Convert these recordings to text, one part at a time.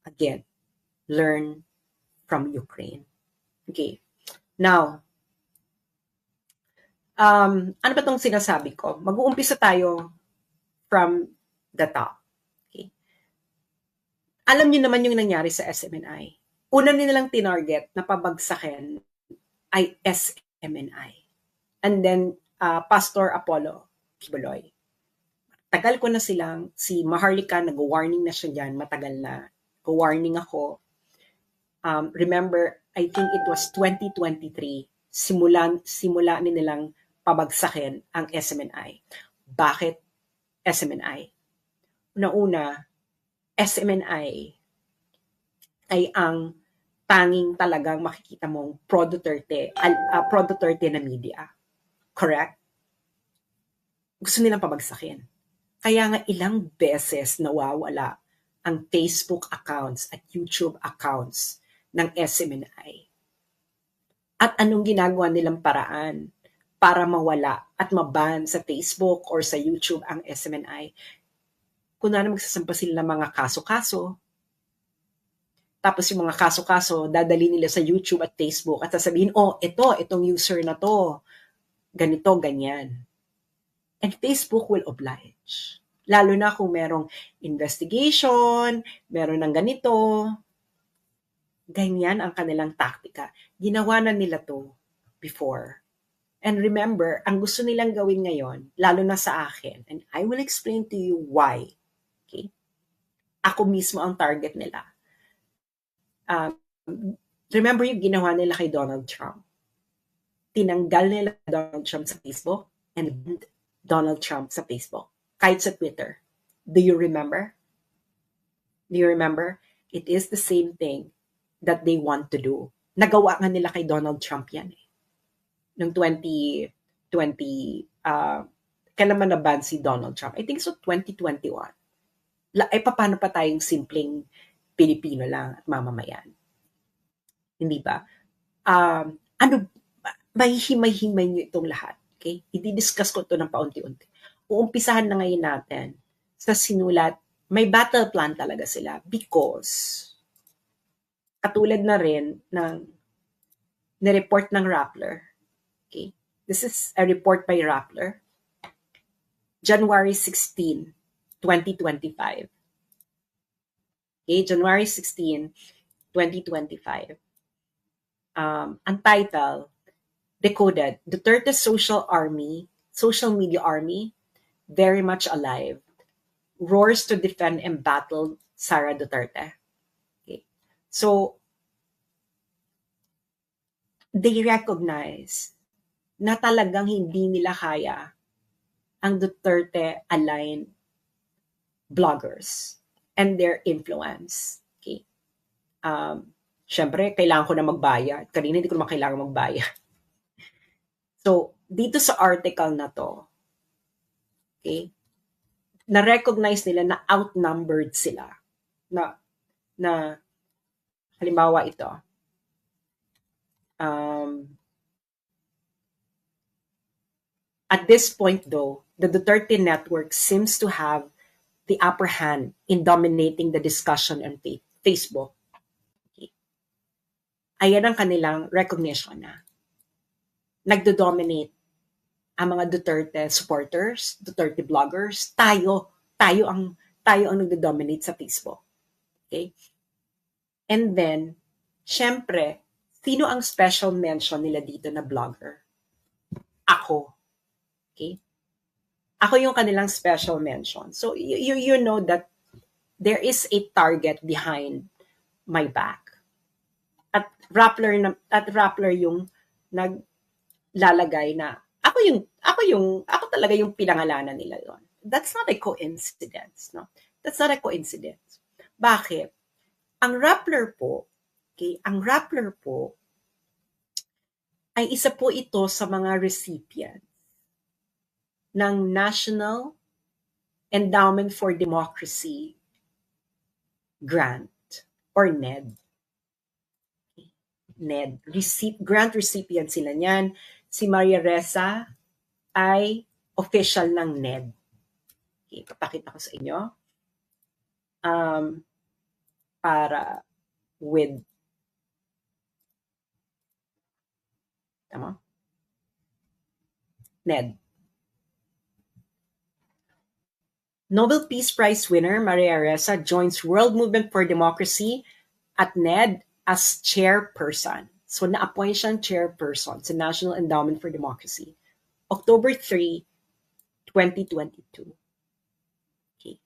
again, learn from Ukraine. Okay. Now, ano ba tong sinasabi ko? Mag-uumpisa tayo from the top. Okay. Alam niyo naman yung nangyari sa SMNI. Una nilang tinarget na pabagsakin ay SMNI. And then, Pastor Apollo Kibuloy. Tagal ko na silang, si Maharlika, nag-warning na siya dyan, matagal na. Go-warning ako. Remember, I think it was 2023, simula nilang pabagsakin ang SMNI. Bakit SMNI? Una-una, SMNI ay ang tanging talagang makikita mong pro-Duterte na media. Correct? Gusto nilang pabagsakin. Kaya nga ilang beses nawawala ang Facebook accounts at YouTube accounts ng SMNI. At anong ginagawa nilang paraan para mawala at maban sa Facebook or sa YouTube ang SMNI? Kunwari magsasampa sila ng mga kaso-kaso, tapos yung mga kaso-kaso, dadali nila sa YouTube at Facebook at sasabihin, itong user na to, ganito, ganyan. And Facebook will oblige. Lalo na kung merong investigation, meron ng ganito. Ganyan ang kanilang taktika. Ginawa na nila to before. And remember, ang gusto nilang gawin ngayon, lalo na sa akin, and I will explain to you why. Okay? Ako mismo ang target nila. Remember yung ginawa nila kay Donald Trump. Tinanggal nila Donald Trump sa Facebook and Donald Trump sa Facebook. Kahit sa Twitter. Do you remember? Do you remember? It is the same thing that they want to do. Nagawa nga nila kay Donald Trump yan eh. Noong 2020, kailan man naban si Donald Trump? I think so 2021. Paano pa tayong simpleng Pilipino lang at mamamayan? Hindi ba? May himay-himay nyo itong lahat. Okay? I-discuss ko ito ng paunti-unti. Uumpisahan na ngayon natin sa sinulat. May battle plan talaga sila because katulad na rin ng nireport ng Rappler. Okay? This is a report by Rappler. January 16, 2025. Okay? January 16, 2025. Ang title, Decoded, Duterte's social media army, very much alive, roars to defend and battle Sara Duterte. Okay. So, they recognize na talagang hindi nila kaya ang Duterte-aligned bloggers and their influence. Okay. Siyempre, kailangan ko na magbayad. Kanina hindi ko naman kailangan magbayad. So, dito sa article na to, okay, na-recognize nila na outnumbered sila. Na halimbawa ito. At this point though, the Duterte network seems to have the upper hand in dominating the discussion on Facebook. Okay. Ayan ang kanilang recognition na nagdo-dominate ang mga Duterte supporters, Duterte bloggers, tayo ang nagdo-dominate sa Facebook. Okay? And then, syempre, sino ang special mention nila dito na blogger? Ako. Okay? Ako yung kanilang special mention. So, you know that there is a target behind my back. At Rappler yung naglalagay na ako talaga yung pinangalanan nila yon. That's not a coincidence, no? That's not a coincidence. Bakit? Ang Rappler po ay isa po ito sa mga recipients ng National Endowment for Democracy grant or NED. Grant recipient sila niyan. Si Maria Ressa ay official ng NED. Okay, papakita ko sa inyo. para with, tama? NED. Nobel Peace Prize winner Maria Ressa joins World Movement for Democracy at NED as chairperson. So na-appoint siyang chairperson sa National Endowment for Democracy. October 3, 2022. Okay.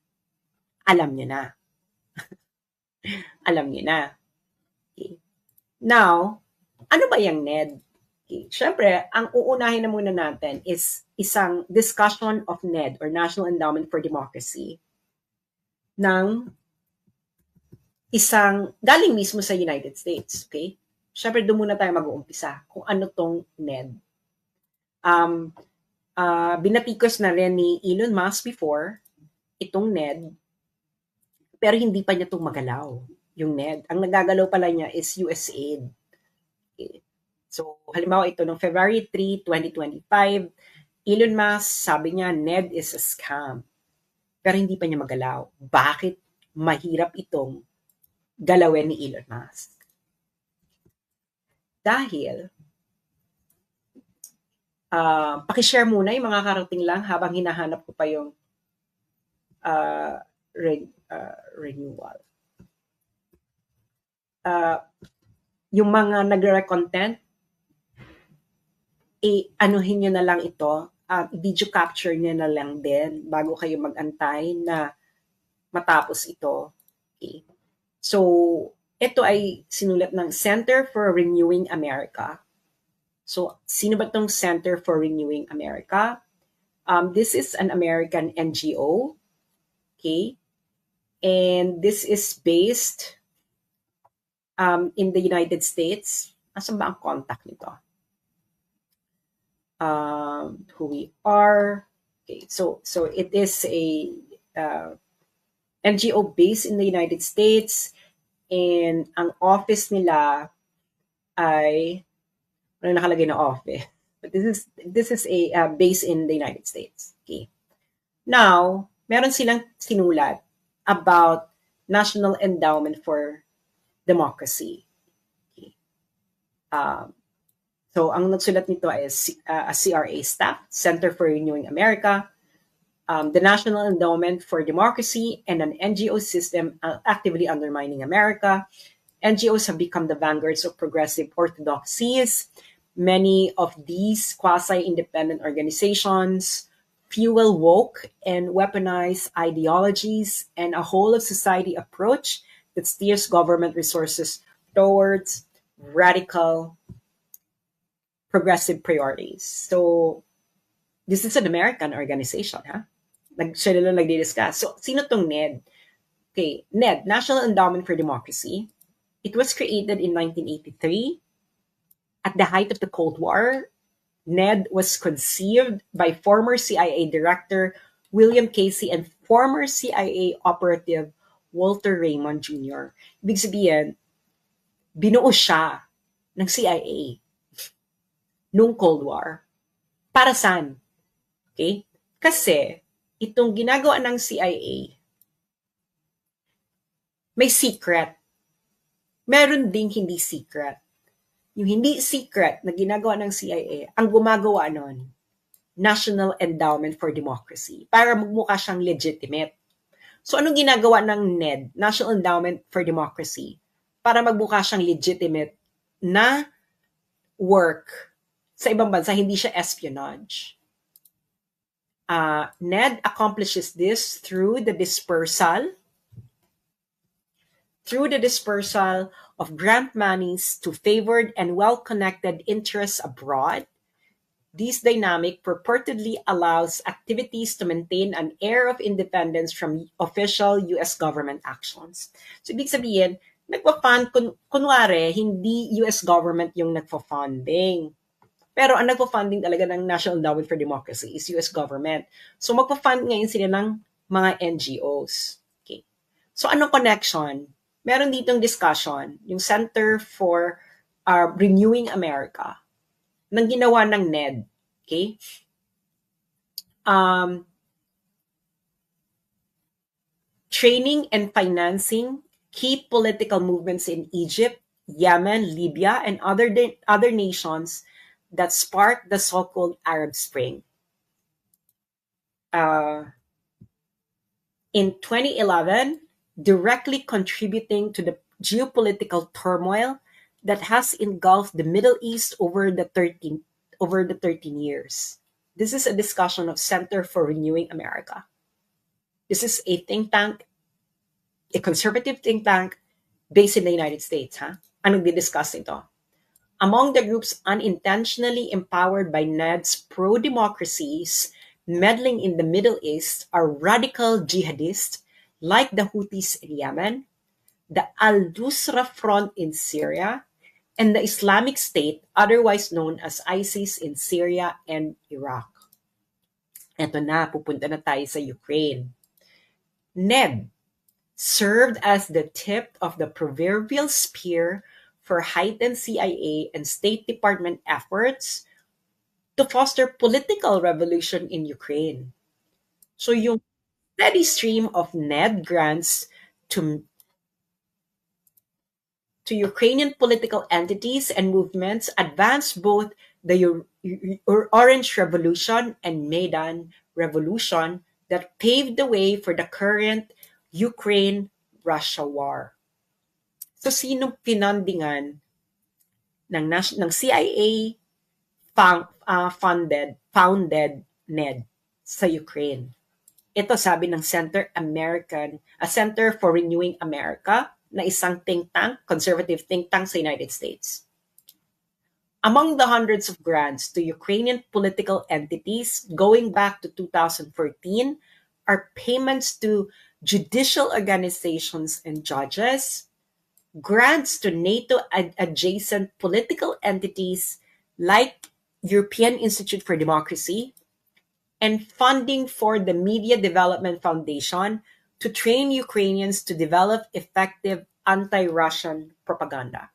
Alam niyo na. Alam niyo na. Okay. Now, ano ba yung NED? Okay. Siyempre, ang uunahin na muna natin is isang discussion of NED or National Endowment for Democracy ng isang galing mismo sa United States. Okay? Siyempre, doon muna tayo mag-uumpisa kung ano tong NED. Binatikos na rin ni Elon Musk before itong NED, pero hindi pa niya itong magalaw, yung NED. Ang nagagalaw pala niya is USAID. Okay. So, halimbawa ito, noong February 3, 2025, Elon Musk, sabi niya, NED is a scam. Pero hindi pa niya magalaw. Bakit mahirap itong galawin ni Elon Musk? Dahil, pakishare muna yung mga karating lang habang hinahanap ko pa yung renewal. Yung mga nagre-content, anuhin nyo na lang ito, video capture nyo na lang din bago kayo mag-antay na matapos ito. Okay. So, ito ay sinulat ng Center for Renewing America. So, sino ba itong Center for Renewing America? This is an American NGO. Okay. And this is based in the United States. Asan ba ang contact nito? Who we are. Okay, so it is a NGO based in the United States, and ang office nila ay ano nakalagay na office, but this is a base in the United States. Okay. Now, meron silang sinulat about National Endowment for Democracy. Okay. So, ang nagsulat nito is a CRA staff, Center for Renewing America, the National Endowment for Democracy, and an NGO system actively undermining America. NGOs have become the vanguards of progressive orthodoxies. Many of these quasi-independent organizations fuel woke and weaponized ideologies and a whole-of-society approach that steers government resources towards radical progressive priorities. So, this is an American organization, ha? Sila lang nagdi-discuss. So, sino tong NED? Okay, NED, National Endowment for Democracy. It was created in 1983. At the height of the Cold War, NED was conceived by former CIA Director William Casey and former CIA operative Walter Raymond Jr. Ibig sabihin, binuo siya ng CIA nung Cold War. Para saan? Okay? Kasi, itong ginagawa ng CIA, may secret. Meron ding hindi secret. Yung hindi secret na ginagawa ng CIA, ang gumagawa nun, National Endowment for Democracy, para magmukha siyang legitimate. So, anong ginagawa ng NED, National Endowment for Democracy, para magmukha siyang legitimate na work sa ibang bansa, hindi siya espionage. NED accomplishes this through the dispersal of grant monies to favored and well-connected interests abroad. This dynamic purportedly allows activities to maintain an air of independence from official U.S. government actions. So, ibig sabihin, nagpa-fund, kunwari, hindi U.S. government yung nagpa-funding. Pero ang nagpa-funding talaga ng National Endowment for Democracy is U.S. government. So, magpa-fund ngayon sila ng mga NGOs. Okay. So, anong connection? Meron ditong discussion, yung Center for Renewing America, nang ginawa ng NED. Okay? Training and financing key political movements in Egypt, Yemen, Libya, and other nations that sparked the so-called Arab Spring. Uh, in 2011, directly contributing to the geopolitical turmoil that has engulfed the Middle East over the 13 years. This is a discussion of Center for Renewing America. This is a think tank, a conservative think tank based in the United States. Anong di-discuss ito? Among the groups unintentionally empowered by NED's pro-democracies meddling in the Middle East are radical jihadists like the Houthis in Yemen, the Al-Nusra Front in Syria, and the Islamic State, otherwise known as ISIS in Syria and Iraq. Eto na, pupunta na tayo sa Ukraine. NED served as the tip of the proverbial spear for heightened CIA and State Department efforts to foster political revolution in Ukraine. So yung steady stream of NED grants to Ukrainian political entities and movements advanced both the Orange Revolution and Maidan Revolution that paved the way for the current Ukraine-Russia war. So sinong pinandingan ng CIA founded NED sa Ukraine? Ito sabi ng Center for Renewing America na isang think tank, conservative think tank sa United States. Among the hundreds of grants to Ukrainian political entities going back to 2014 are payments to judicial organizations and judges, grants to NATO-adjacent political entities like European Institute for Democracy, and funding for the Media Development Foundation to train Ukrainians to develop effective anti-Russian propaganda.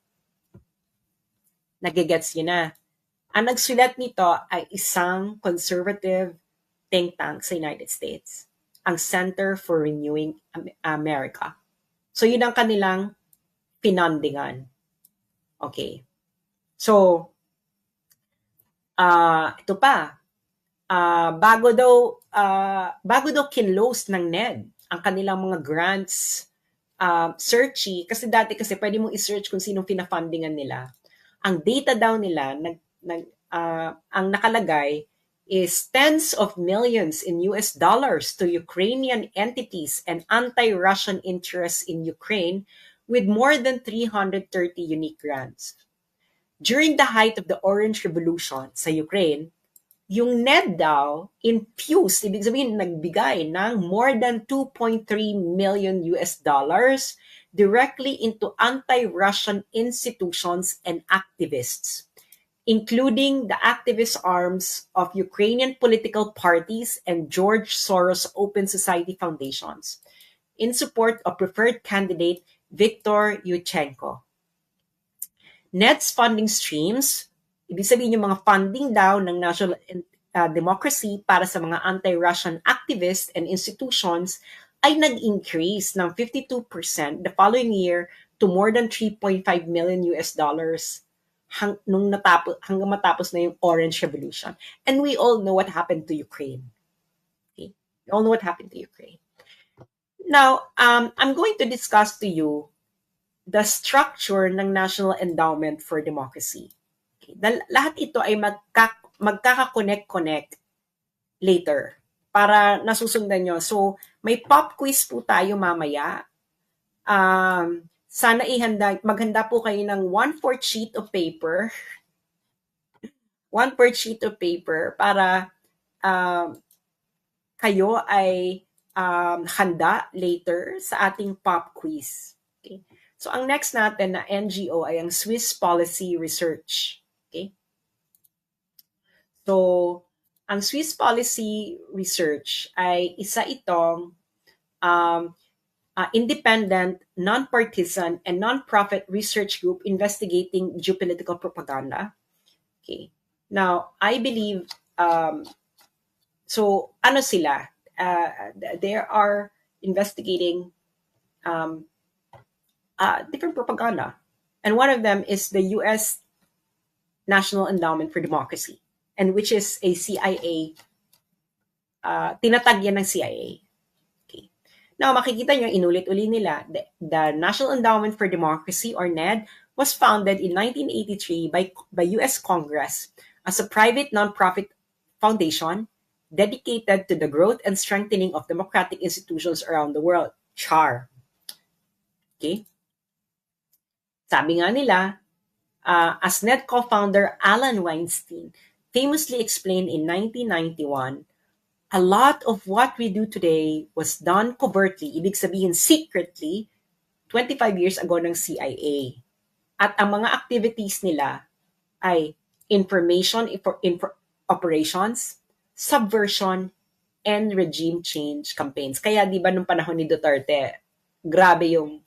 Nagigets yun na. Ang nagsulat nito ay isang conservative think tank sa United States, ang Center for Renewing America. So yun ang kanilang pinandingan. Okay. So, ito pa. Bago daw kinlose ng NED ang kanilang mga grants searchy, kasi dati pwede mong i-search kung sinong pinafundingan nila. Ang data daw nila ang nakalagay is tens of millions in US dollars to Ukrainian entities and anti-Russian interests in Ukraine with more than 330 unique grants. During the height of the Orange Revolution sa Ukraine, yung NED daw infused, ibig sabihin nagbigay ng more than 2.3 million US dollars directly into anti-Russian institutions and activists, including the activist arms of Ukrainian political parties and George Soros Open Society foundations, in support of preferred candidate Viktor Yushchenko. NED's funding streams, ibig sabihin yung mga funding daw ng national democracy para sa mga anti-Russian activists and institutions ay nag-increase ng 52% the following year to more than 3.5 million US dollars hanggang matapos na yung Orange Revolution. And we all know what happened to Ukraine. Okay? We all know what happened to Ukraine. Now, I'm going to discuss to you the structure ng National Endowment for Democracy. Okay? Lahat ito ay magkaka-connect later para nasusundan nyo. So, may pop quiz po tayo mamaya. Sana maghanda po kayo ng 1/4 sheet of paper. 1/4 sheet of paper para kayo ay handa later sa ating pop quiz. Okay? So, ang next natin na NGO ay ang Swiss Policy Research. Okay? So, ang Swiss Policy Research ay isa itong independent, non-partisan, and non-profit research group investigating geopolitical propaganda. Okay. Now, I believe, so ano sila? They are investigating different propaganda. And one of them is the U.S. National Endowment for Democracy, and which is a CIA, tinatag yan ng CIA. Okay. Now, makikita nyo, inulit-uli nila, the National Endowment for Democracy, or NED, was founded in 1983 by U.S. Congress as a private nonprofit foundation dedicated to the growth and strengthening of democratic institutions around the world. CHAR. Okay? Sabi nga nila, as NED co-founder Alan Weinstein famously explained in 1991, a lot of what we do today was done covertly, ibig sabihin secretly, 25 years ago ng CIA. At ang mga activities nila ay information operations, subversion, and regime change campaigns. Kaya di ba nung panahon ni Duterte, grabe yung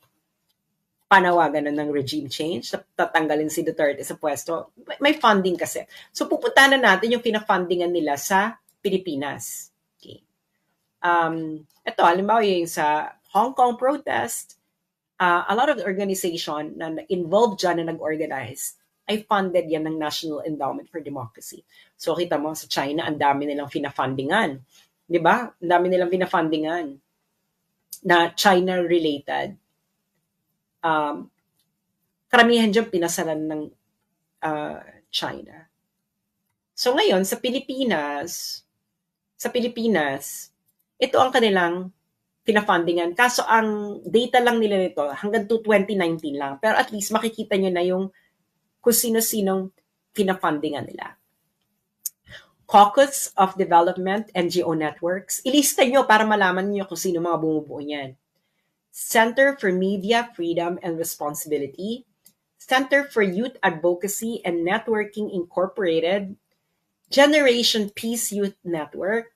panawagan ng regime change, tatanggalin si Duterte sa pwesto. May funding kasi. So pupuntahan na natin yung pinafundingan nila sa Pilipinas. Okay. Ito, halimbawa yung sa Hong Kong protest, a lot of the organization na involved dyan na nag-organize ay funded yan ng National Endowment for Democracy. So kita mo sa China, ang dami nilang pinafundingan. Di ba? Ang dami nilang pinafundingan na China-related. Karamihan dyan pinasalan ng China. So ngayon, sa Pilipinas, ito ang kanilang pinafundingan. Kaso ang data lang nila nito hanggang to 2019 lang. Pero at least makikita nyo na yung kung sino-sinong pinafundingan nila. Caucus of Development NGO Networks. Ilista nyo para malaman nyo kung sino mga bumubuo niyan. Center for Media Freedom and Responsibility, Center for Youth Advocacy and Networking Incorporated, Generation Peace Youth Network,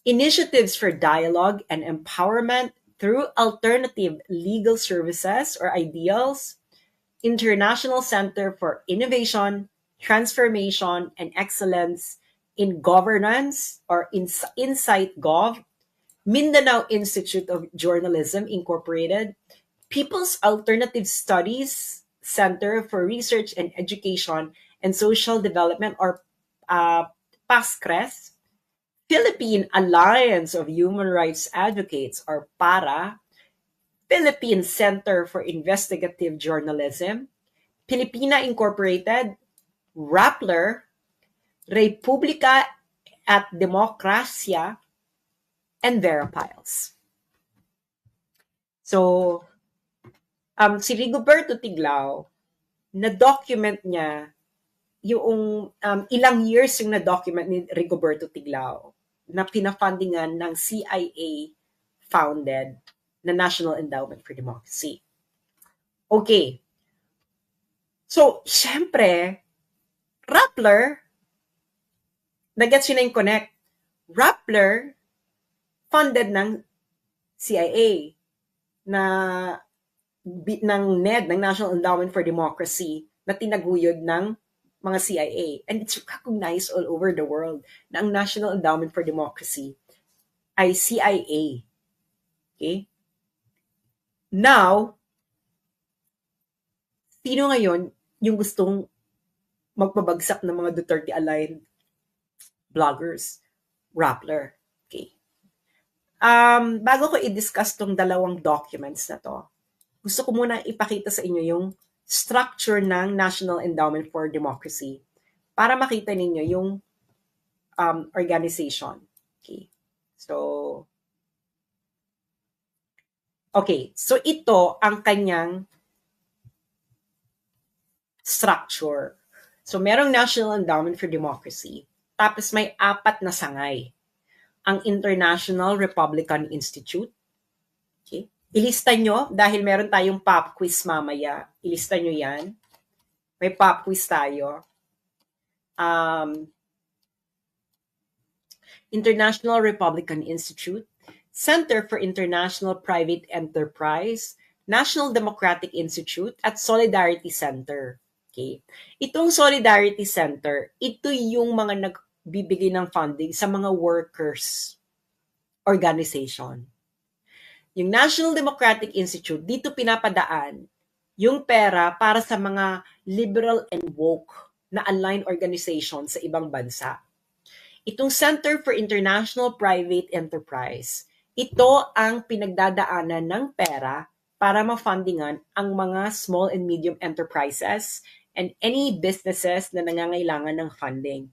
Initiatives for Dialogue and Empowerment through Alternative Legal Services or IDEALS, International Center for Innovation, Transformation, and Excellence in Governance or Insight Gov, Mindanao Institute of Journalism Incorporated, People's Alternative Studies Center for Research and Education and Social Development or PASCRES, Philippine Alliance of Human Rights Advocates or PARA, Philippine Center for Investigative Journalism, Pilipina Incorporated, Rappler, Republika at Demokrasya, and Veripiles. So, si Rigoberto Tiglao, na-document niya yung ilang years yung na-document ni Rigoberto Tiglao na pinafundingan ng CIA-founded na National Endowment for Democracy. Okay. So, syempre, Rappler, nag-gets yun na yung connect. Rappler, funded ng CIA na ng NED, ng National Endowment for Democracy, na tinaguyod ng mga CIA. And it's recognized all over the world na ang National Endowment for Democracy ay CIA. Okay? Now, sino ngayon yung gustong magpabagsak ng mga Duterte-aligned bloggers? Rappler. Okay. Bago ko i-discuss tong dalawang documents na to, gusto ko muna ipakita sa inyo yung structure ng National Endowment for Democracy para makita ninyo yung organization. Okay. So ito ang kanyang structure. So merong National Endowment for Democracy, tapos may 4 na sangay. Ang International Republican Institute. Okay. Ilista nyo, dahil meron tayong pop quiz mamaya. Ilista nyo yan. May pop quiz tayo. International Republican Institute, Center for International Private Enterprise, National Democratic Institute, at Solidarity Center. Okay. Itong Solidarity Center, ito yung mga nagbibigay ng funding sa mga workers organization. Yung National Democratic Institute, dito pinapadaan yung pera para sa mga liberal and woke na aligned organization sa ibang bansa. Itong Center for International Private Enterprise, ito ang pinagdadaanan ng pera para ma-fundingan ang mga small and medium enterprises and any businesses na nangangailangan ng funding.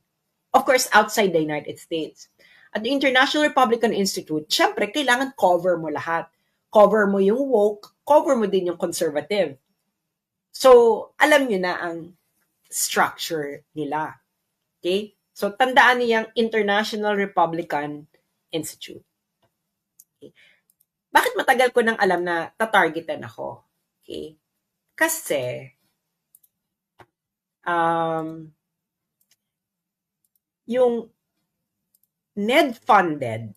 Of course, outside the United States. At the International Republican Institute, syempre, kailangan cover mo lahat. Cover mo yung woke, cover mo din yung conservative. So, alam nyo na ang structure nila. Okay? So, tandaan niyang International Republican Institute. Okay. Bakit matagal ko nang alam na tatargetan ako? Okay? Kasi, yung NED-funded,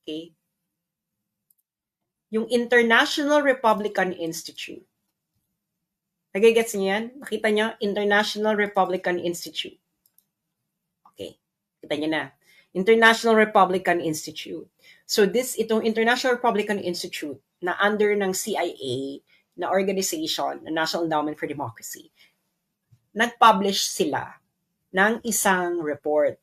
okay, yung International Republican Institute. Nagigets niyo yan? Nakita niyo? International Republican Institute. Okay. Kita niyo na. International Republican Institute. So itong International Republican Institute na under ng CIA na organization, na National Endowment for Democracy, nag-publish sila ng isang report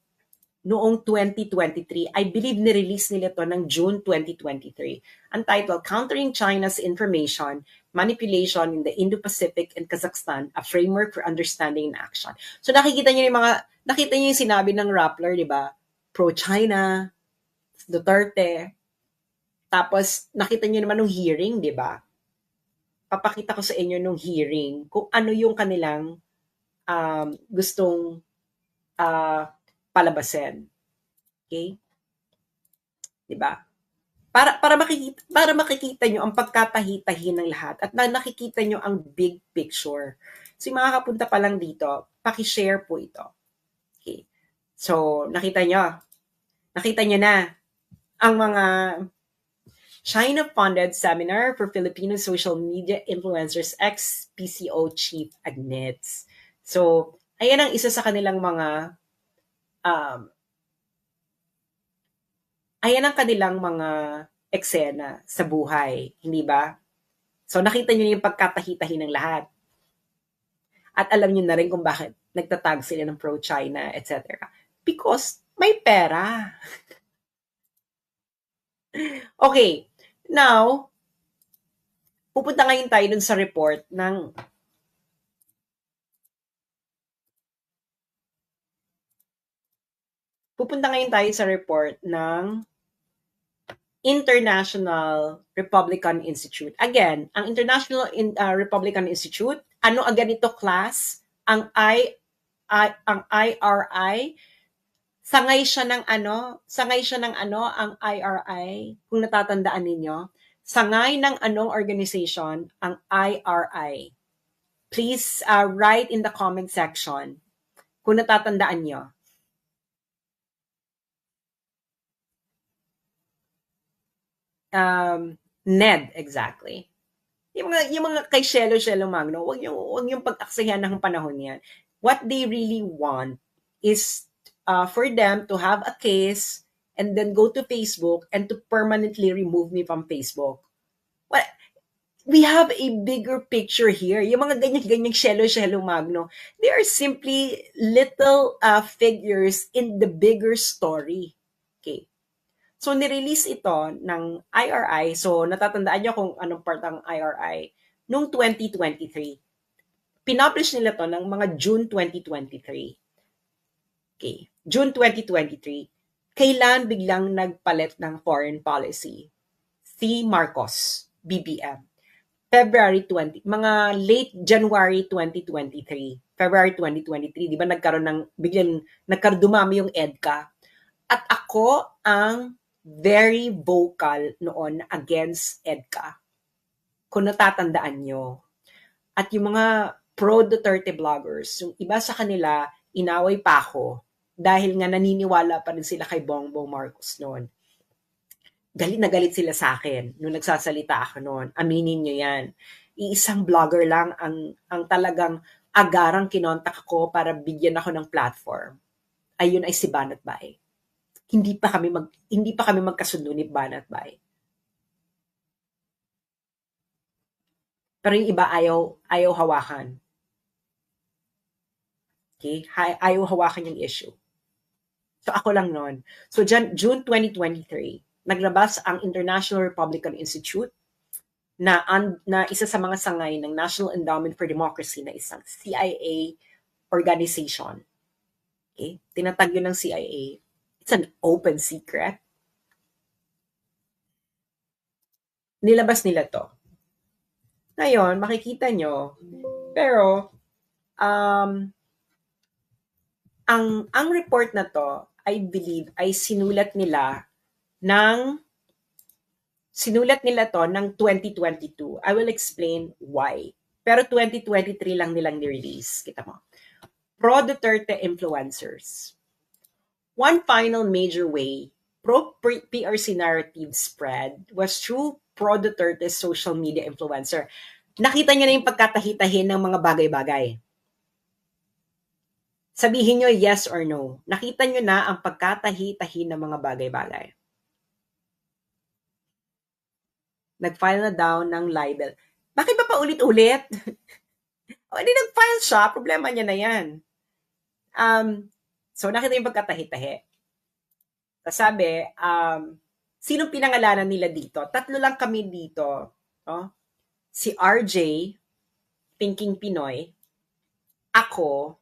noong 2023. I believe ni-release nila to ng June 2023. Ang title, Countering China's Information Manipulation in the Indo-Pacific and Kazakhstan, a Framework for Understanding and Action. So nakita niyo yung sinabi ng Rappler, di ba? Pro-China, Duterte. Tapos nakita niyo naman nung hearing, di ba? Papakita ko sa inyo nung hearing kung ano yung kanilang gustong palabasin. Okay? 'Di ba? Para makikita nyo ang pagkatahi-tahi ng lahat at nakikita nyo ang big picture. So, makakapunta pa lang dito, paki-share po ito. Okay. So, nakita nyo na ang mga China-funded seminar for Filipino social media influencers ex-PCO chief admits. So, ayan ang isa sa kanilang mga ayan ang kanilang mga eksena sa buhay, hindi ba? So nakita niyo yung pagkatahi-tahi ng lahat. At alam niyo na rin kung bakit nagtatag sila ng pro-China, etc. Because may pera. Okay, now, pupunta ngayon tayo dun sa report ng International Republican Institute. Again, ang International Republican Institute, ano agad ito class? Ang IRI, sangay siya ng ang IRI, kung natatandaan ninyo. Sangay ng anong organization ang IRI? Please write in the comment section kung natatandaan nyo. NED, exactly. Yung mga kay Shelo Magno, wag yung pag-aksaya ng panahon yan. What they really want is for them to have a case and then go to Facebook and to permanently remove me from Facebook. Well, we have a bigger picture here. Yung mga ganyan Shelo Magno, they are simply little figures in the bigger story. Okay. So, nirelease ito ng IRI. So, natatandaan nyo kung anong part ng IRI. Noong 2023. Pinublish nila to ng mga June 2023. Okay. June 2023. Kailan biglang nagpalit ng foreign policy? Si Marcos, BBM. February 20, mga late January 2023. February 2023. Di ba biglang dumami yung EDCA? At ako ang very vocal noon against EDCA. Kung natatandaan nyo. At yung mga pro-Duterte bloggers, yung iba sa kanila, inaway pa ako dahil nga naniniwala pa rin sila kay Bongbong Marcos noon. Galit na galit sila sa akin nung nagsasalita ako noon. Aminin nyo yan. Iisang blogger lang ang talagang agarang kinontak ko para bigyan ako ng platform. Ayun ay si Banat Bay. Hindi pa kami magkasundo ni Banat Bay. Pero yung iba ayaw hawakan. Okay? Ayaw hawakan yung issue. So ako lang noon. So June 2023, naglabas ang International Republican Institute na isa sa mga sangay ng National Endowment for Democracy na isang CIA organization. Okay? Tinatag yun ng CIA. It's an open secret. Nilabas nila to. Ngayon, makikita nyo, pero ang report na to, I believe, ay sinulat nila to ng 2022. I will explain why. Pero 2023 lang nilang ni-release. Kita mo. Pro-Duterte influencers. One final major way pro-PRC narrative spread was through pro-Duterte social media influencer. Nakita niyo na yung pagkatahi-tahi ng mga bagay-bagay. Sabihin nyo yes or no. Nakita nyo na ang pagkatahi-tahi ng mga bagay-bagay. Nag-file na daw ng libel. Bakit ba paulit-ulit? O, hindi nag-file siya. Problema niya na yan. So, nakita yung pagkatahi-tahi. Sabi, sinong pinangalanan nila dito? Tatlo lang kami dito. No? Si RJ, Thinking Pinoy, ako,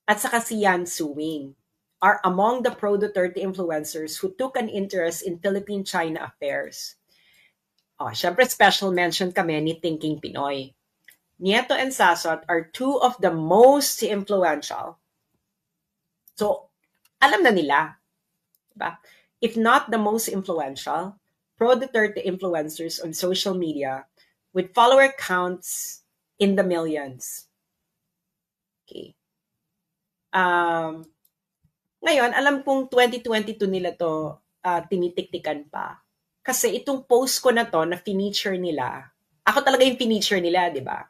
at saka si Yan Suwing are among the pro-Duterte influencers who took an interest in Philippine-China affairs. Syempre special mention kami ni Thinking Pinoy. Nieto and Sasot are two of the most influential. So, alam na nila. Diba? If not the most influential, pro-Duterte influencers on social media with follower counts in the millions. Okay. Ngayon, alam kong 2022 nila to tinitiktikan pa. Kasi itong post ko na to na feature nila, ako talaga yung feature nila, di ba?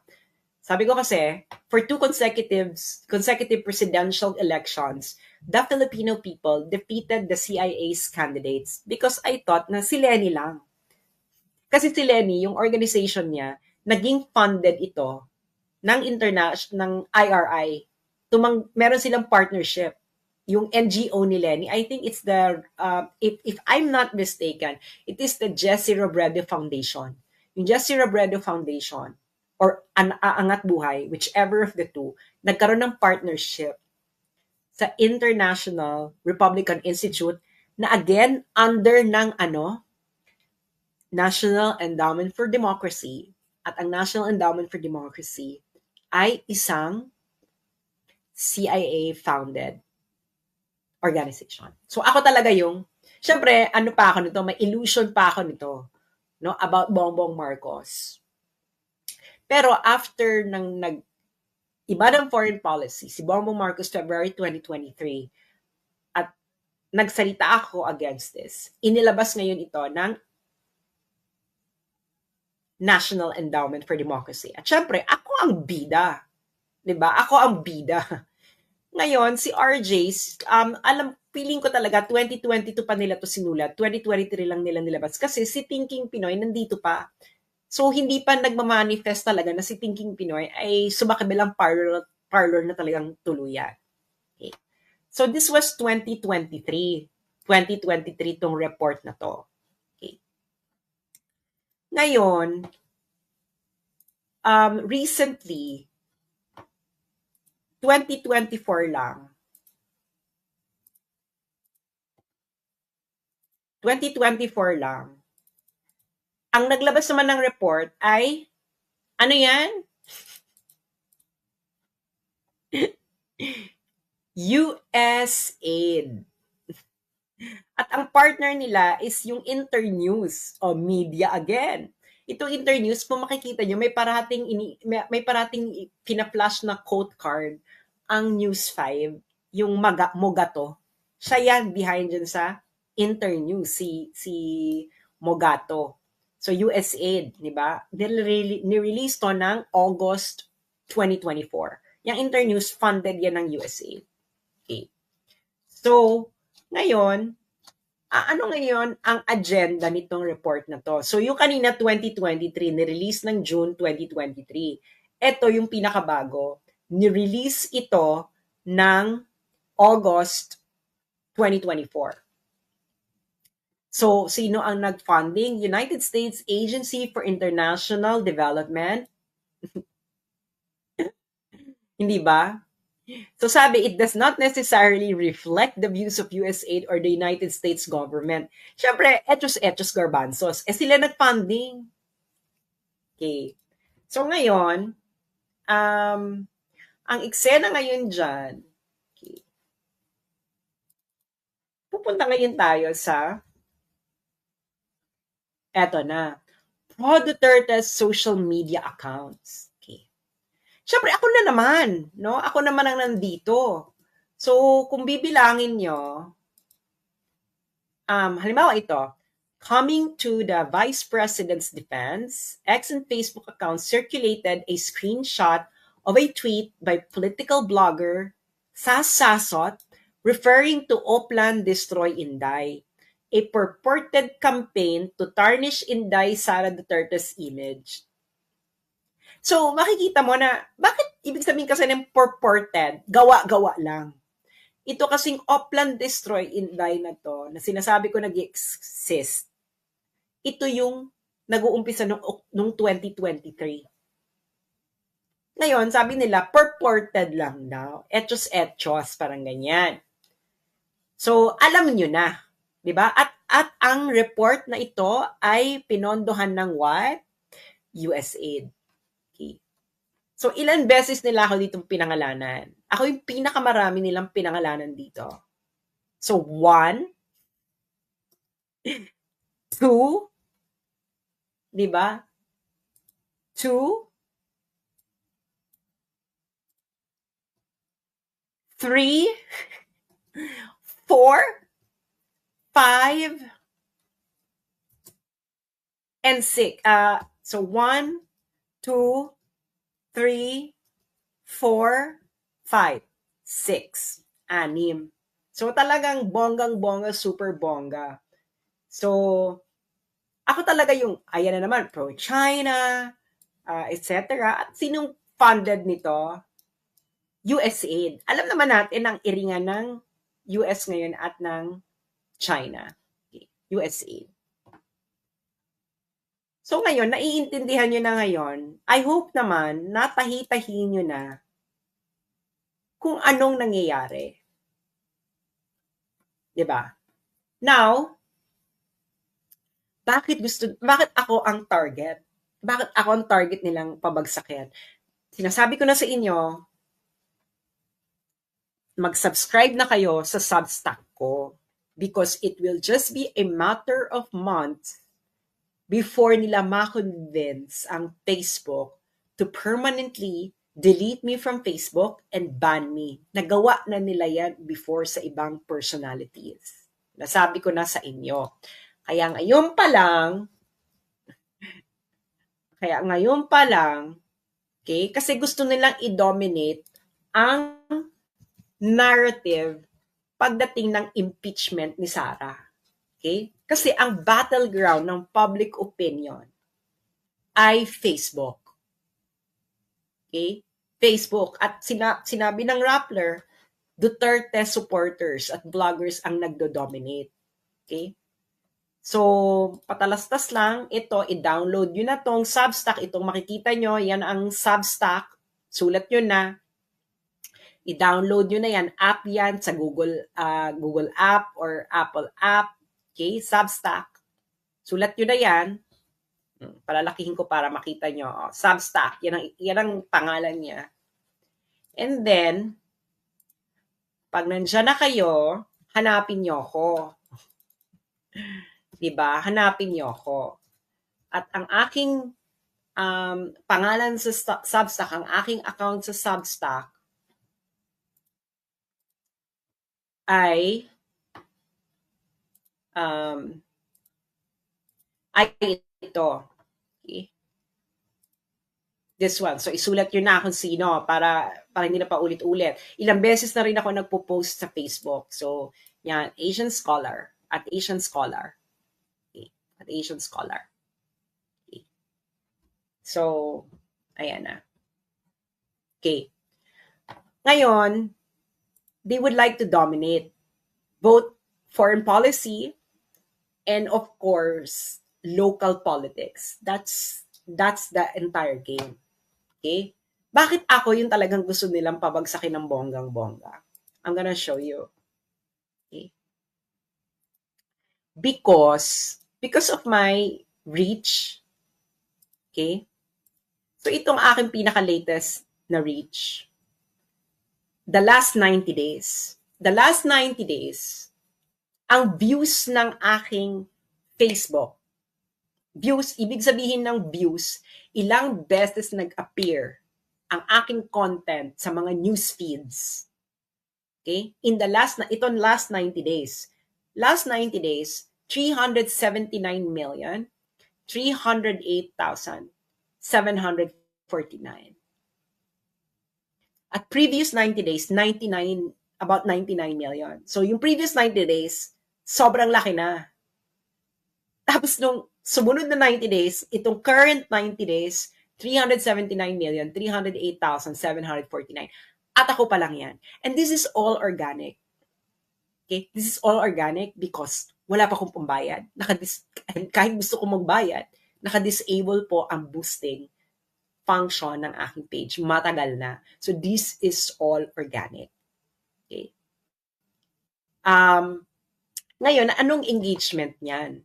Sabi ko kasi, for two consecutive presidential elections, the Filipino people defeated the CIA's candidates because I thought na si Lenny lang. Kasi si Lenny, yung organization niya, naging funded ito ng IRI. Meron silang partnership. Yung NGO ni Lenny, I think it's the, if I'm not mistaken, it is the Jesse Robredo Foundation. Yung Jesse Robredo Foundation, or Angat Buhay, whichever of the two, nagkaroon ng partnership sa International Republican Institute na again, under ng National Endowment for Democracy. At ang National Endowment for Democracy ay isang CIA-founded organization. So ako talaga yung, syempre, pa ako nito, may illusion pa ako nito, no, about Bongbong Marcos. Pero after ng iba ng foreign policy, si Bongbong Marcos February 2023, at nagsalita ako against this, inilabas ngayon ito ng National Endowment for Democracy. At syempre, ako ang bida. 'Di ba? Ako ang bida. Ngayon, si RJ's, feeling ko talaga, 2022 pa nila to sinulat, 2023 lang nila nilabas. Kasi si Thinking Pinoy nandito pa. So, hindi pa nagmamanifest talaga na si Thinking Pinoy ay sumakabilang parlor na talagang tuluyan. Okay. So, this was 2023. 2023 tong report na to. Okay. Ngayon, recently, 2024 lang. 2024 lang. Ang naglabas naman ng report ay, ano yan? USAID. At ang partner nila is yung Internews o media again. Itong Internews, kung makikita nyo, may parating pina-flash na quote card ang News 5, yung Mogato. Siya yan behind dyan sa Internews, si Mogato. So, USAID, di ba? Nirelease to ng August 2024. Yung Internews, funded yan ng USAID. Okay. So, ngayon, Ano ngayon ang agenda nitong report na to? So yung kanina 2023, ni-release ng June 2023. Ito yung pinakabago. Ni-release ito ng August 2024. So, sino ang nag-funding? United States Agency for International Development. Hindi ba? So sabi, it does not necessarily reflect the views of USAID or the United States government. Siyempre, etos garbanzos. Sila nag-funding. Okay. So ngayon, ang eksena ngayon dyan, okay, pupunta ngayon tayo sa, eto na, Pro Duterte's social media accounts. Okay. Siyempre, ako na naman, no? Ako naman ang nandito. So, kung bibilangin nyo, halimbawa ito, coming to the Vice President's defense, X and Facebook accounts circulated a screenshot of a tweet by political blogger Sas Sasot referring to Oplan Destroy Inday, a purported campaign to tarnish Inday Sara Duterte's image. So, makikita mo na, bakit ibig sabihin kasi ng purported, gawa-gawa lang. Ito kasing Oplan Destroy Inday na to, na sinasabi ko nag-exist, ito yung nag-uumpisa nung 2023. Ngayon, sabi nila, purported lang daw. Etos, parang ganyan. So, alam nyo na. Diba? At ang report na ito ay pinondohan ng what? USAID. Okay. So, ilan beses nila ako ditong pinangalanan? Ako yung pinakamarami nilang pinangalanan dito. So, 1, 2, diba? 2, 3, 4, 5, and 6. So 1, 2, 3, 4, 5, 6. 6. So talagang bonggang-bongga, super bongga. So, ako talaga yung, ayan na naman, pro-China, etc. At sinong funded nito? USAID. Alam naman natin ang iringan ng US ngayon at ng China. Okay. USAID. So ngayon, naiintindihan nyo na ngayon, I hope naman, natahi-tahi nyo na kung anong nangyayari. Diba? Now, bakit ako ang target? Bakit ako ang target nilang pabagsakin? Sinasabi ko na sa inyo, mag-subscribe na kayo sa Substack ko because it will just be a matter of months before nila ma-convince ang Facebook to permanently delete me from Facebook and ban me. Nagawa na nila yan before sa ibang personalities. Nasabi ko na sa inyo. Kaya ngayon pa lang, okay, kasi gusto nilang i-dominate ang narrative pagdating ng impeachment ni Sara. Okay? Kasi ang battleground ng public opinion ay Facebook. Okay? Facebook. At sinabi ng Rappler, Duterte supporters at bloggers ang nagdo-dominate. Okay? So, patalastas lang, ito, i-download nyo na tong Substack. Itong makikita nyo, yan ang Substack. Sulat nyo na. I-download nyo na yan. App yan sa Google App or Apple App. Okay, Substack. Sulat nyo na yan. Palalakihin ko para makita nyo. Substack, yan ang pangalan niya. And then, pag nandyan na kayo, hanapin nyo ako. Diba? Hanapin nyo ako. At ang aking pangalan sa Substack, ang aking account sa Substack, ay ito. Okay. This one. So, isulat nyo na kung sino para hindi na pa ulit-ulit. Ilang beses na rin ako nagpo-post sa Facebook. So, yan, Asian Scholar. at Asian Scholar. Okay. At Asian Scholar. Okay. So, ayan na. Okay. Ngayon, they would like to dominate both foreign policy and of course local politics. That's the entire game. Okay? Bakit ako yung talagang gusto nilang pabagsakin ng bonggang-bongga? I'm gonna show you. Okay? Because of my reach. Okay? So itong aking pinaka-latest na reach. The last 90 days. The last 90 days, ang views ng aking Facebook. Views, ibig sabihin ng views, ilang beses nag-appear ang aking content sa mga news feeds. Okay? In the last 90 days. Last 90 days, 379,308,749. At previous 90 days, about 99 million. So yung previous 90 days, sobrang laki na. Tapos nung sumunod na 90 days, itong current 90 days, 379,308,749. At ako pa lang yan. And this is all organic. Okay? This is all organic because wala pa akong pambayad. Kahit gusto kong magbayad, naka-disable po ang boosting function ng aking page. Matagal na. So this is all organic. Okay? Ngayon, anong engagement niyan?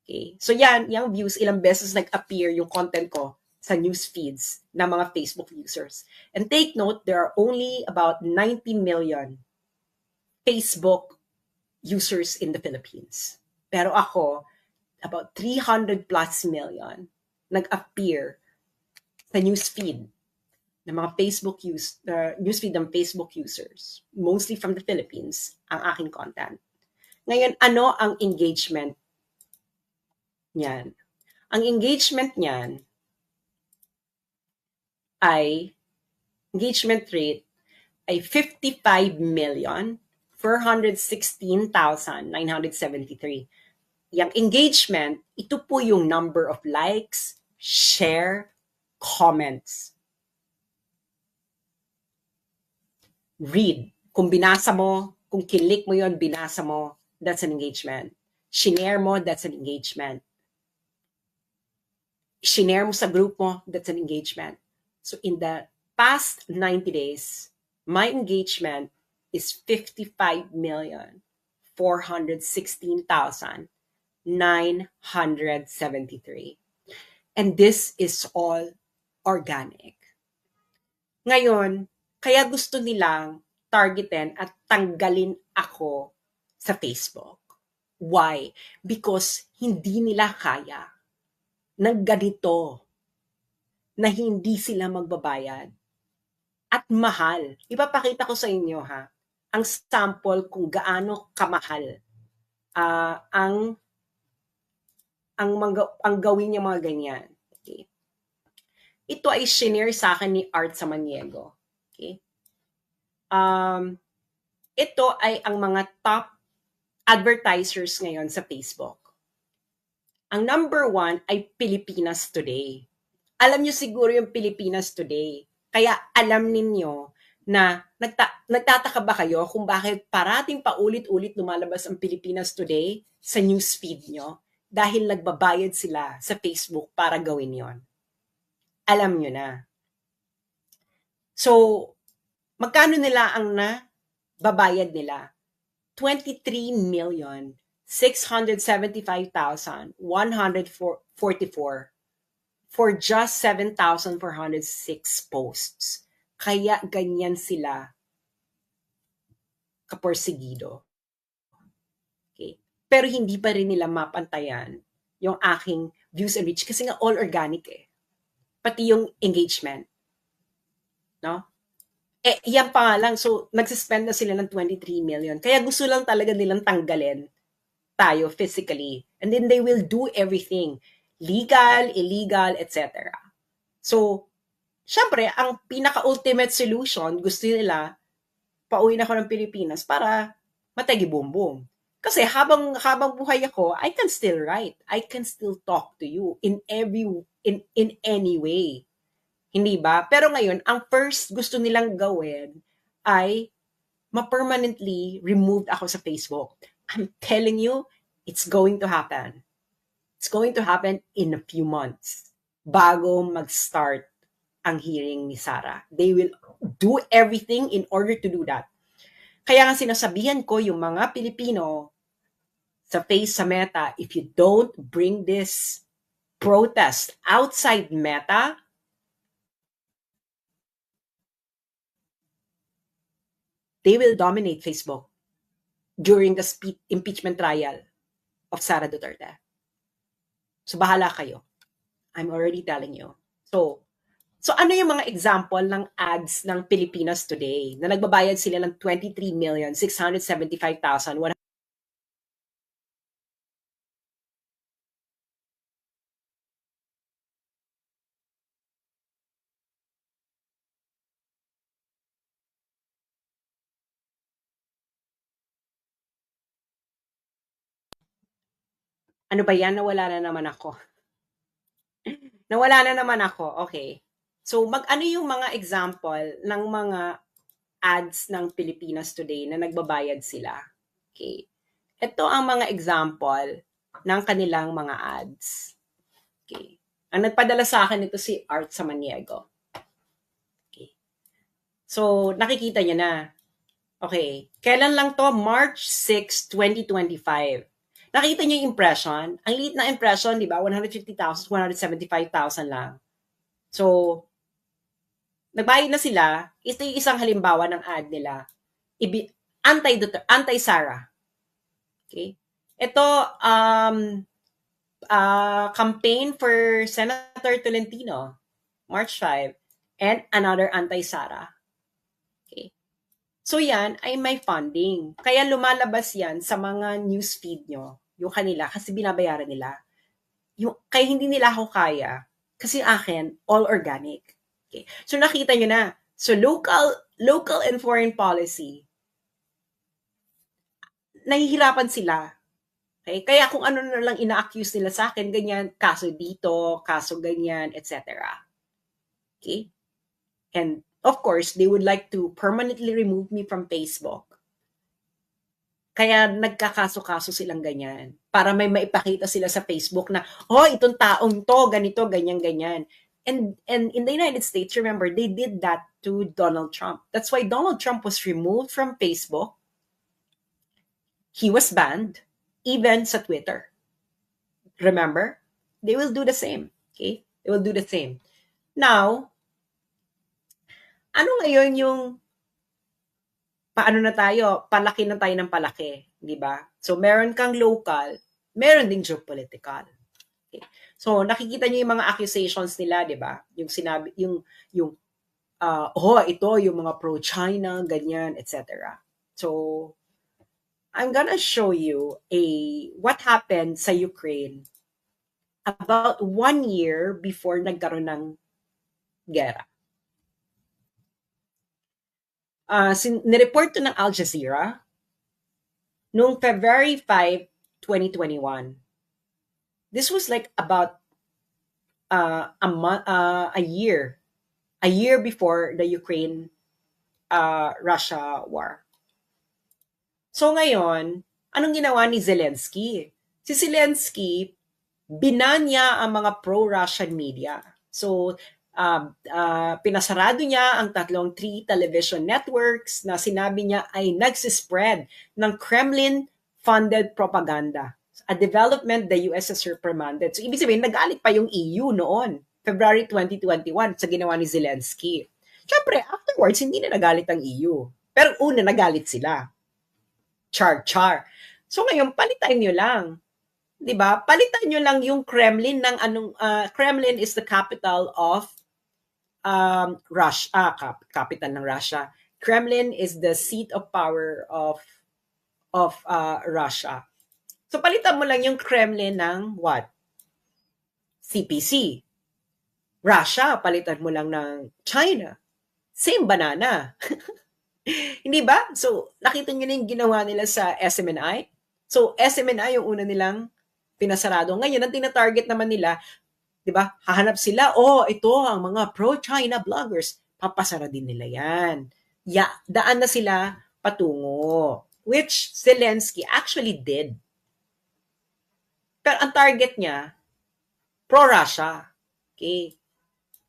Okay? So yan, yung views, ilang beses nag-appear yung content ko sa news feeds ng mga Facebook users. And take note, there are only about 90 million Facebook users in the Philippines. Pero ako, about 300 plus million nag-appear sa newsfeed ng mga newsfeed ng Facebook users, mostly from the Philippines, ang aking content. Ngayon, ano ang engagement niyan? Ang engagement niyan ay, engagement rate ay 55,416,973. Yung engagement, ito po yung number of likes, share, comments. Read. Kung binasa mo, kung kilik mo yon, binasa mo, that's an engagement. Shinare mo, that's an engagement. Shinare mo sa group mo, that's an engagement. So in the past 90 days, my engagement is 55,416,973. And this is all organic. Ngayon, kaya gusto nilang targetin at tanggalin ako sa Facebook. Why? Because hindi nila kaya ng ganito na hindi sila magbabayad. At mahal. Ipapakita ko sa inyo ang sample kung gaano kamahal ang gawin niya mga ganyan. Okay. Ito ay shinare sa akin ni Art Samaniego. Okay. Ito ay ang mga top advertisers ngayon sa Facebook. Ang number 1 ay Pilipinas Today. Alam niyo siguro yung Pilipinas Today. Kaya alam ninyo na nagtataka ba kayo kung bakit parating paulit-ulit lumalabas ang Pilipinas Today sa newsfeed nyo? Dahil nagbabayad sila sa Facebook para gawin yon. Alam nyo na. So, magkano nila ang nababayad nila? 23,675,144 for just 7,406 posts. Kaya ganyan sila kaporsigido. Okay. Pero hindi pa rin nila mapantayan yung aking views and reach kasi nga all organic Pati yung engagement. No? Yan pa nga lang. So, nagsispend na sila ng 23 million. Kaya gusto lang talaga nilang tanggalin tayo physically. And then they will do everything. Legal, illegal, etc. So, syempre, ang pinaka-ultimate solution, gusto nila, pauwi na ako ng Pilipinas para matagi boom-boom. Kasi habang buhay ako, I can still write. I can still talk to you in any way. Hindi ba? Pero ngayon, ang first gusto nilang gawin ay ma-permanently removed ako sa Facebook. I'm telling you, it's going to happen. It's going to happen in a few months bago mag-start ang hearing ni Sarah. They will do everything in order to do that. Kaya nga sinasabihan ko yung mga Pilipino sa face sa Meta, if you don't bring this protest outside Meta, they will dominate Facebook during the impeachment trial of Sara Duterte. So bahala kayo. I'm already telling you. So ano yung mga example ng ads ng Pilipinas Today na nagbabayad sila ng 23,675,100? Ano ba yan? Nawala na naman ako. Nawala na naman ako. Okay. So ano yung mga example ng mga ads ng Pilipinas Today na nagbabayad sila? Okay. Ito ang mga example ng kanilang mga ads. Okay. Ang nagpadala sa akin ito si Art Samaniego. Okay. So, nakikita niya na. Okay. Kailan lang to? March 6, 2025. Nakita niyo yung impression? Ang liit na impression, di ba? 150,000, 175,000 lang. So, nagbayad na sila. Ito yung isang halimbawa ng ad nila. Anti-Sara. Okay? Ito, campaign for Senator Tolentino, March 5, and another anti-Sara. Okay. So yan ay may funding. Kaya lumalabas yan sa mga newsfeed nyo, yung kanila, kasi binabayaran nila. Kaya hindi nila ako kaya, kasi akin, all organic. Okay. So nakita nyo na. So local and foreign policy, nahihirapan sila. Okay? Kaya kung ano na lang ina-accuse nila sa akin, ganyan, kaso dito, kaso ganyan, etc. Okay? And of course, they would like to permanently remove me from Facebook. Kaya nagkakaso-kaso silang ganyan. Para may maipakita sila sa Facebook na, oh, itong taong to, ganito, ganyan-ganyan. And in the United States, remember, they did that to Donald Trump. That's why Donald Trump was removed from Facebook. He was banned, even sa Twitter. Remember? They will do the same. Okay? They will do the same. Now, ano ngayon yung paano na tayo? Palaki na tayo ng palaki. Di ba? So, meron kang local, meron ding geopolitical. Okay. So, nakikita niyo yung mga accusations nila, di ba? Yung sinabi, yung ito, yung mga pro-China, ganyan, etc. So, I'm gonna show you what happened sa Ukraine about 1 year before nagkaroon ng gera. Nireport to ng Al Jazeera noong February 5, 2021. This was like about a year before the Ukraine-Russia war. So ngayon, anong ginawa ni Zelensky? Si Zelensky, binan niya ang mga pro-Russian media. So, pinasarado niya ang 3 television networks na sinabi niya ay nagsispread ng Kremlin-funded propaganda. A development the US has reprimanded. So, ibig sabihin, nagalit pa yung EU noon, February 2021, sa ginawa ni Zelensky. Siyempre, afterwards, hindi na nagalit ang EU. Pero una, nagalit sila. Char. So, ngayon, palitan nyo lang. 'Di ba? Palitan nyo lang yung Kremlin ng Kremlin is the capital of Russia, capital ng Russia. Kremlin is the seat of power of Russia. So palitan mo lang yung Kremlin ng what? CPC. Russia, palitan mo lang ng China. Same banana. Hindi ba? So nakita niyo na yung ginawa nila sa SMNI? So, SMNI yung una nilang pinasarado. Ngayon, ang tina-target naman nila, di ba, hahanap sila, ito ang mga pro-China bloggers. Papasara din nila yan. Daan na sila patungo. Which Zelensky actually did. Pero ang target niya, pro-Russia. Okay.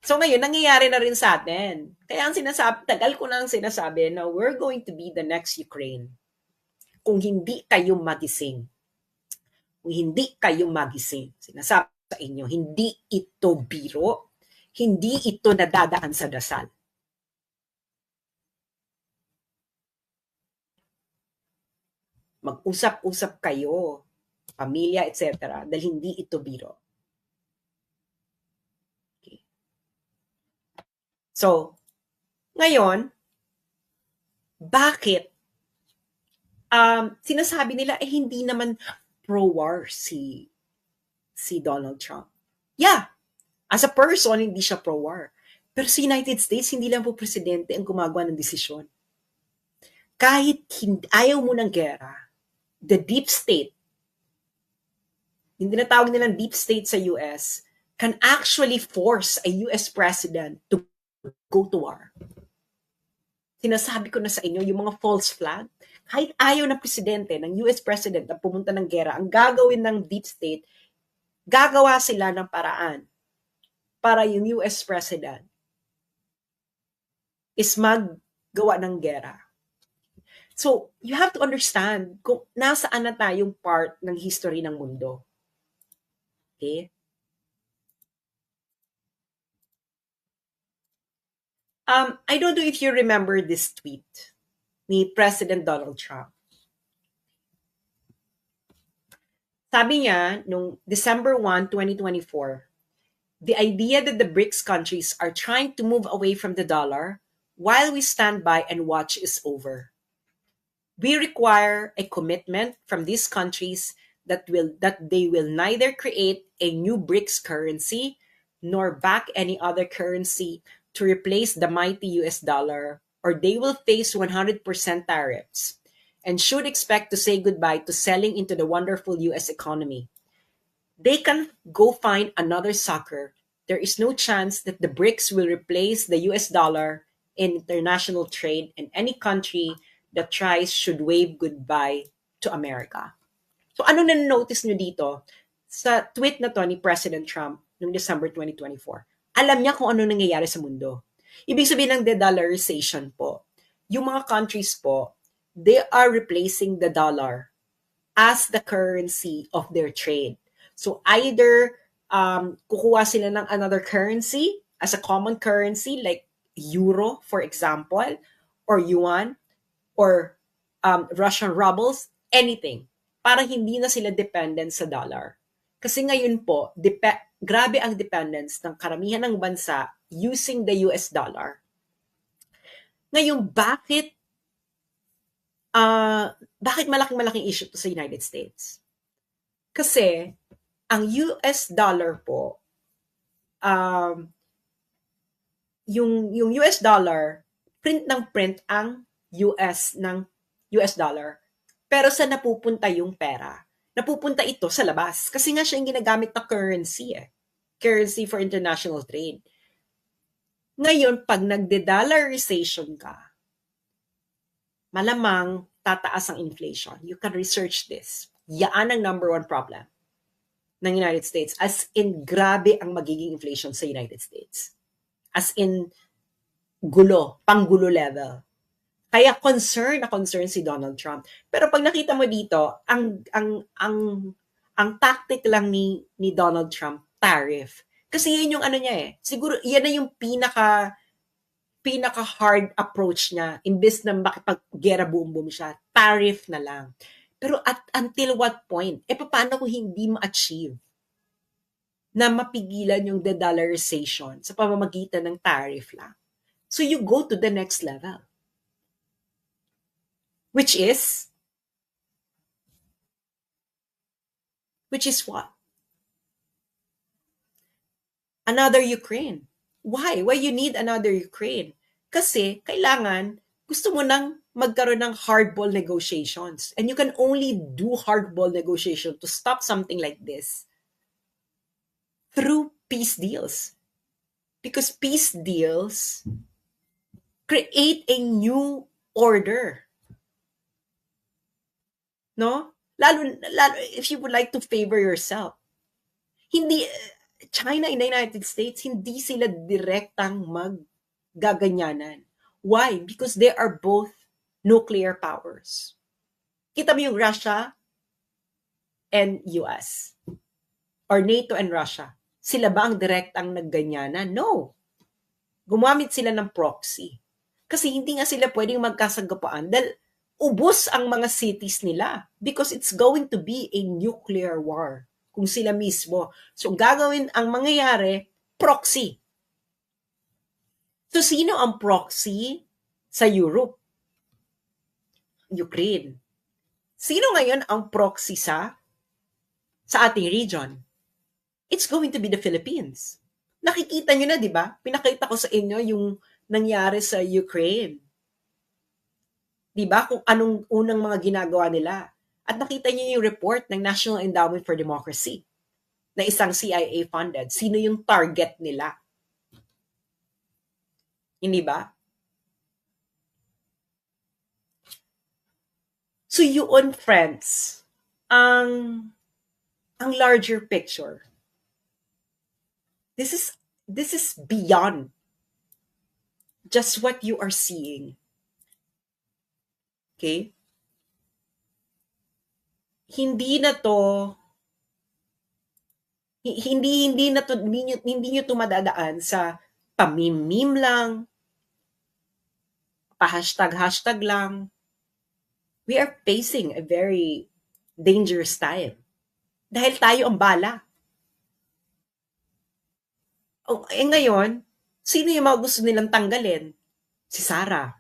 So ngayon, nangyayari na rin sa atin. Kaya ang sinasabi, tagal ko na ang sinasabi na we're going to be the next Ukraine. Kung hindi kayo magising. Kung hindi kayo magising. Sinasabi sa inyo, hindi ito biro. Hindi ito nadadaan sa dasal. Mag-usap-usap kayo, pamilya, etc. Dahil hindi ito biro. Okay. So, ngayon, bakit sinasabi nila hindi naman pro-war si Donald Trump? Yeah, as a person, hindi siya pro-war. Pero sa United States, hindi lang po presidente ang gumagawa ng desisyon. Kahit ayaw mo ng gera, the deep state, yung tinatawag nilang deep state sa US, can actually force a US president to go to war. Sinasabi ko na sa inyo, yung mga false flag, kahit ayaw ng presidente, ng US president na pumunta ng gera, ang gagawin ng deep state, gagawa sila ng paraan para yung US president is maggawa ng gera. So, you have to understand kung nasaan na tayong part ng history ng mundo. Okay? I don't know if you remember this tweet ni President Donald Trump. Sabi niya, nung December 1, 2024, the idea that the BRICS countries are trying to move away from the dollar while we stand by and watch is over. We require a commitment from these countries that they will neither create a new BRICS currency nor back any other currency to replace the mighty US dollar, or they will face 100% tariffs and should expect to say goodbye to selling into the wonderful US economy. They can go find another sucker. There is no chance that the BRICS will replace the US dollar in international trade, and any country that tries should wave goodbye to America. So ano na-notice nyo dito sa tweet na to ni President Trump noong December 2024? Alam niya kung ano nangyayari sa mundo. Ibig sabihin ng de-dollarization po, yung mga countries po, they are replacing the dollar as the currency of their trade. So either kukuha sila ng another currency as a common currency like euro, for example, or yuan, or Russian rubles, anything. Para hindi na sila dependent sa dollar. Kasi ngayon po, grabe ang dependence ng karamihan ng bansa using the US dollar. Ngayon, bakit malaking issue to sa United States? Kasi, ang US dollar po, yung US dollar, print ang US dollar. Pero sa napupunta yung pera? Napupunta ito sa labas. Kasi nga siya yung ginagamit na currency Currency for international trade. Ngayon, pag nagde-dollarization ka, malamang tataas ang inflation. You can research this. Yan ang number one problem ng United States. As in, grabe ang magiging inflation sa United States. As in, panggulo level. Kaya concern si Donald Trump. Pero pag nakita mo dito, ang tactic lang ni Donald Trump, tariff. Kasi yun yung ano niya Siguro yan na yung pinaka hard approach niya. Imbes na makipag-gera boom siya, tariff na lang. Pero until what point? Paano kung hindi ma-achieve na mapigilan yung de-dollarization sa pamamagitan ng tariff lang? So you go to the next level. Which is what? Another Ukraine. Why? Why you need another Ukraine? Kasi kailangan, gusto mo nang magkaroon ng hardball negotiations. And you can only do hardball negotiation to stop something like this through peace deals. Because peace deals create a new order. No? Lalo if you would like to favor yourself. Hindi, China and the United States, hindi sila direktang maggaganyanan. Why? Because they are both nuclear powers. Kita mo yung Russia and US. Or NATO and Russia. Sila ba ang direktang nagganyanan? No. Gumamit sila ng proxy. Kasi hindi nga sila pwedeng magkasagapaan dahil ubos ang mga cities nila because it's going to be a nuclear war kung sila mismo. So gagawin ang mangyayari, proxy. So sino ang proxy sa Europe? Ukraine. Sino ngayon ang proxy sa ating region? It's going to be the Philippines. Nakikita nyo na, di ba? Pinakita ko sa inyo yung nangyari sa Ukraine. Di ba? Kung anong unang mga ginagawa nila. At nakita nyo yung report ng National Endowment for Democracy na isang CIA funded. Sino yung target nila? Hindi ba? So yun, friends, ang larger picture. This is beyond just what you are seeing. Okay? Hindi nyo to madadaan sa pamimim lang, pa-hashtag lang. We are facing a very dangerous time. Dahil tayo ang bala. Ngayon, sino yung mga gusto nilang tanggalin? Si Sara.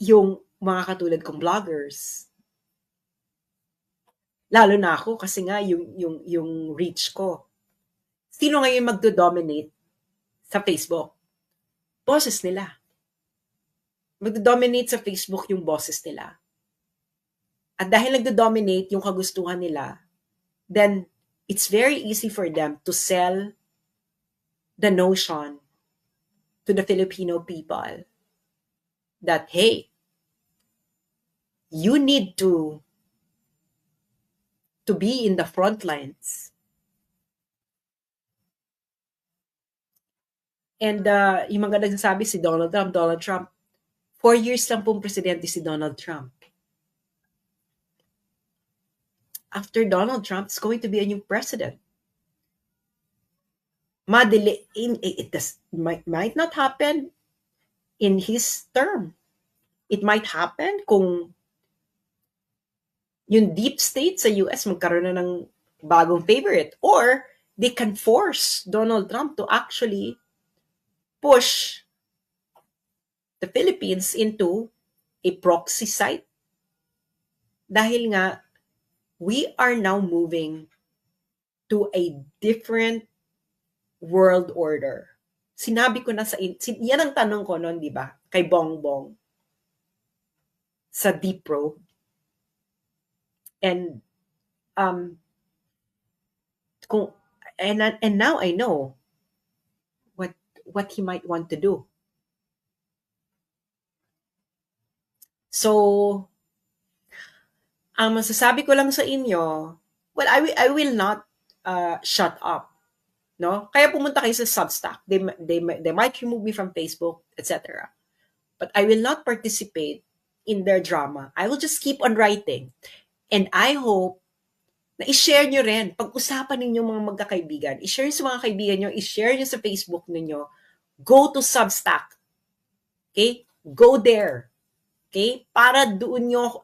Yung mga katulad kong vloggers. Lalo na ako kasi nga yung reach ko. Sino ngayon magdo-dominate sa Facebook? Boses nila. Magdo-dominate sa Facebook yung boses nila. At dahil nagdo-dominate yung kagustuhan nila, then it's very easy for them to sell the notion to the Filipino people that, hey, you need to be in the front lines. And yung mga nagsasabi si Donald Trump, 4 years lang pong presidente si Donald Trump. After Donald Trump, it's going to be a new president. It might not happen in his term. It might happen kung yung deep state sa US magkaroon na ng bagong favorite, or they can force Donald Trump to actually push the Philippines into a proxy site. Dahil nga, we are now moving to a different world order. Sinabi ko na yan ang tanong ko noon, di ba? Kay Bongbong sa Deep Probe. And and now I know what he might want to do. So, ang masasabi ko lang sa inyo, well, I will not shut up. No? Kaya pumunta kayo sa Substack. They might remove me from Facebook, etc. But I will not participate in their drama. I will just keep on writing. And I hope na i-share nyo rin. Pag-usapan ninyo mga magkakaibigan. I-share sa mga kaibigan nyo. I-share nyo sa Facebook ninyo. Go to Substack. Okay? Go there. Okay? Para doon nyo,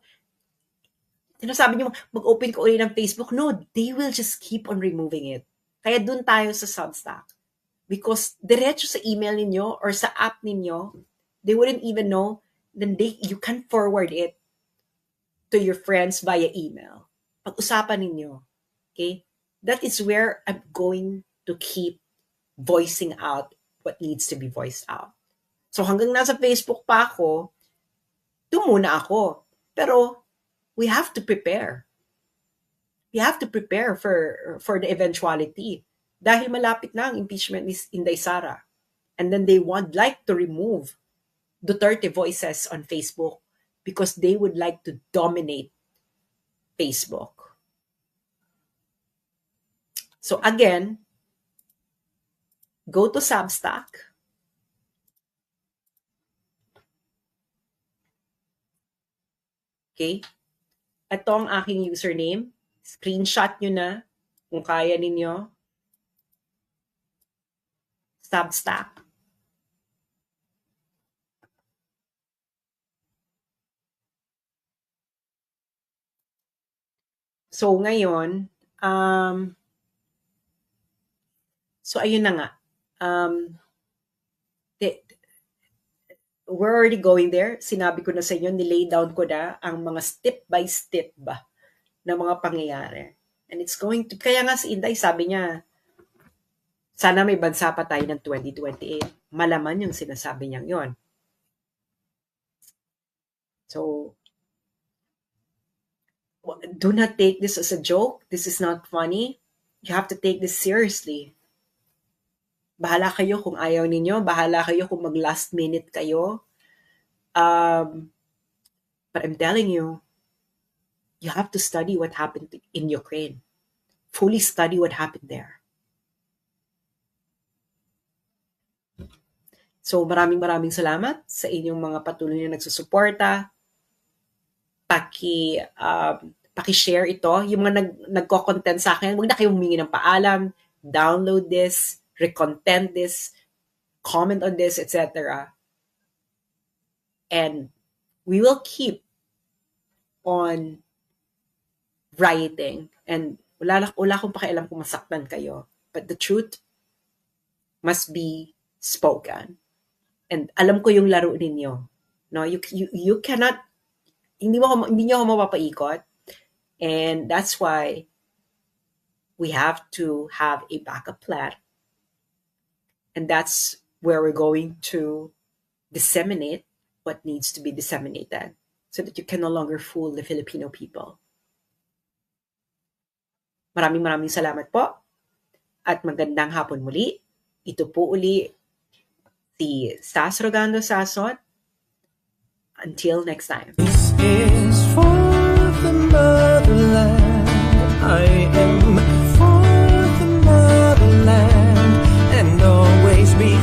sinasabi nyo, mag-open ko ulit ng Facebook. No, they will just keep on removing it. Kaya doon tayo sa Substack. Because diretso sa email ninyo or sa app ninyo, they wouldn't even know, then you can forward it to your friends via email. Pag-usapan ninyo. Okay? That is where I'm going to keep voicing out what needs to be voiced out. So hanggang nasa Facebook pa ako, doon muna ako. Pero we have to prepare. We have to prepare for the eventuality. Dahil malapit na ang impeachment ni Inday Sara. And then they would like to remove Duterte voices on Facebook because they would like to dominate Facebook. So again, go to Substack. Okay? Ito ang aking username. Screenshot nyo na kung kaya ninyo. Substack. So ngayon, so ayun na nga. We're already going there. Sinabi ko na sa inyo, nilay down ko na ang mga step by step ba na mga pangyayari. And it's going to, kaya nga si Inday, sabi niya, sana may bansa pa tayo ng 2028. Malaman yung sinasabi niyang yon. So, do not take this as a joke. This is not funny. You have to take this seriously. Bahala kayo kung ayaw ninyo. Bahala kayo kung mag-last minute kayo. But I'm telling you, you have to study what happened in Ukraine. Fully study what happened there. So maraming salamat sa inyong mga patuloy na nagsusuporta. Paki-share ito. Yung mga nagko-content sa akin, huwag na kayong humingi ng paalam. Download this, recontent this, comment on this, etc. And we will keep on writing. And wala akong pakialam kung masaktan kayo. But the truth must be spoken. And alam ko yung laro ninyo. No, you cannot, hindi niyo ako mapapaikot. And that's why we have to have a backup plan. And that's where we're going to disseminate what needs to be disseminated so that you can no longer fool the Filipino people. Maraming salamat po at magandang hapon muli. Ito po uli si Sas Rogando Sasot. Until next time. This is for the motherland. I am for the motherland and always be